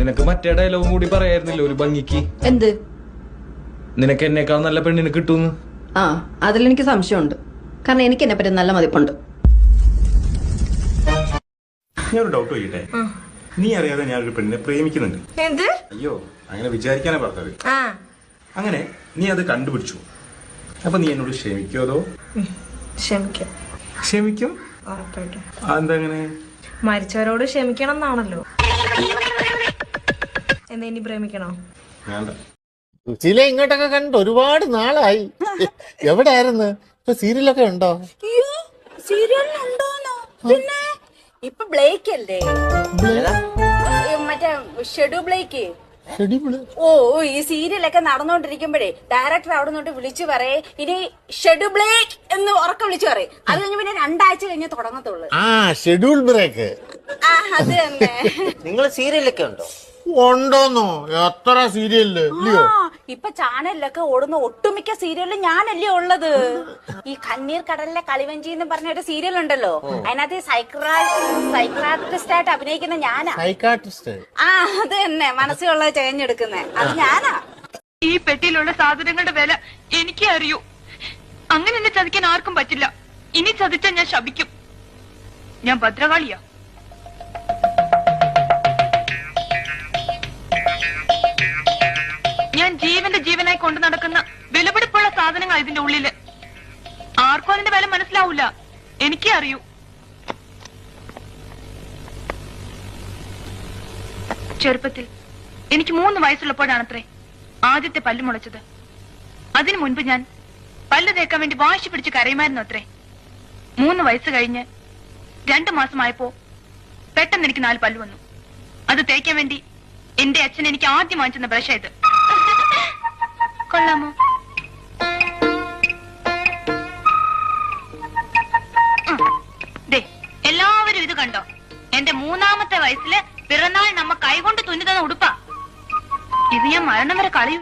നിനക്ക് മറ്റേ ഡയലോഗും കൂടി പറയായിരുന്നില്ല ഒരു ഭംഗിക്ക്. എന്ത്? നിനക്ക് എന്നേക്കാൾ നല്ല പെണ്ണിന് കിട്ടൂന്ന്. ആ, അതിലെനിക്ക് സംശയമുണ്ട്. കാരണം എനിക്ക് എന്നെ പറ്റി നല്ല മതിപ്പുണ്ട്. ഞാനൊരു ഡൗട്ട് ചോദിക്കട്ടെ? നീ അറിയാതെ ഞാനൊരു പെണ്ണിനെ പ്രേമിക്കുന്നുണ്ട്. എന്ത്? അയ്യോ, അങ്ങനെ വിചാരിക്കാനാ പറഞ്ഞത്. അങ്ങനെ നീ അത് കണ്ടുപിടിച്ചു. അപ്പൊ നീ എന്നോട് ക്ഷമിക്കോ? അതോ ക്ഷമിക്കും? ഉറപ്പായിട്ടും. അതെന്താ അങ്ങനെ? മരിച്ചവരോട് ക്ഷമിക്കണം എന്നാണല്ലോ. എന്നാ ഇനി പ്രേമിക്കണോ? വേണ്ട. ചില ഇങ്ങോട്ടൊക്കെ കണ്ട് ഒരുപാട് നാളായി. എവിടെയായിരുന്നു? ഇപ്പൊ സീരിയലൊക്കെ ഉണ്ടോ? സീരിയലിനുണ്ടോന്നോ? പിന്നെ ഇപ്പൊ ബ്ലേക്ക് അല്ലേ, മറ്റേ ഷെഡു ബ്ലേക്ക്. ഓ, ഈ സീരിയലൊക്കെ നടന്നുകൊണ്ടിരിക്കുമ്പോഴേ ഡയറക്ടർ അവിടെ നിന്നോട്ട് വിളിച്ചു പറയേ, ഇനി ഷെഡു ബ്ലേക്ക് എന്ന് ഉറക്കം വിളിച്ചു പറയും. അത് കഴിഞ്ഞ് പിന്നെ 2 ആഴ്ച കഴിഞ്ഞ് തുടങ്ങത്തുള്ളൂ. ആ, ഷെഡ്യൂൾ ബ്രേക്ക്. ആ, അത് തന്നെ. നിങ്ങൾ സീരിയലൊക്കെ ഉണ്ടോ? ഉണ്ടോന്നോ? എത്ര സീരിയല് ഇല്ലയോ? ഇപ്പൊ ചാനലിലൊക്കെ ഓടുന്ന ഒട്ടുമിക്ക സീരിയലിലും ഞാനല്ലേ ഉള്ളത്. ഈ കണ്ണീർ കടലിലെ കളിവഞ്ചി എന്ന് പറഞ്ഞ ഒരു സീരിയൽ ഉണ്ടല്ലോ, അതിനകത്ത് സൈക്രാറ്റിസ്റ്റ് ആയിട്ട് അഭിനയിക്കുന്ന ഞാനാ. സൈക്കാട്രിസ്റ്റ്? ആ, അത് തന്നെ. മനസ്സിലുള്ളത് ചെയ്ഞ്ഞെടുക്കുന്നേ അത് ഞാനാ. ഈ പെട്ടിയിലുള്ള സാധനങ്ങളുടെ വില എനിക്കേ അറിയൂ. അങ്ങനെ എന്നെ ചതിക്കാൻ ആർക്കും പറ്റില്ല. ഇനി ചതിച്ചാൽ ഞാൻ ശപിക്കും. ഞാൻ ഭദ്രകാളിയാ. ഞാൻ ജീവനായി കൊണ്ടു നടക്കുന്ന വിലപിടിപ്പുള്ള സാധനങ്ങൾ ഇതിന്റെ ഉള്ളില്. ആർക്കും അതിന്റെ വില മനസ്സിലാവൂല, എനിക്കേ അറിയൂ. ചെറുപ്പത്തിൽ എനിക്ക് 3 വയസ്സുള്ളപ്പോഴാണത്രേ ആദ്യത്തെ പല്ല് മുളച്ചത്. അതിനു മുൻപ് ഞാൻ പല്ല് തേക്കാൻ വേണ്ടി വാശി പിടിച്ച് കരയുമായിരുന്നു അത്രേ. 3 വയസ്സ് കഴിഞ്ഞ് 2 മാസമായപ്പോ പെട്ടെന്ന് എനിക്ക് 4 പല്ല് വന്നു. അത് തേക്കാൻ വേണ്ടി എന്റെ അച്ഛൻ എനിക്ക് ആദ്യം വാങ്ങിച്ചെന്ന ബ്രഷ് ഇത്. കൊള്ളാമോ? എല്ലാവരും ഇത് കണ്ടോ? എന്റെ 3ാമത്തെ വയസ്സില് പിറന്നാൾ നമ്മ കൈകൊണ്ട് തുന്നി തന്ന ഉടുപ്പാ ഇത്. ഞാൻ മരണം വരെ കളയും.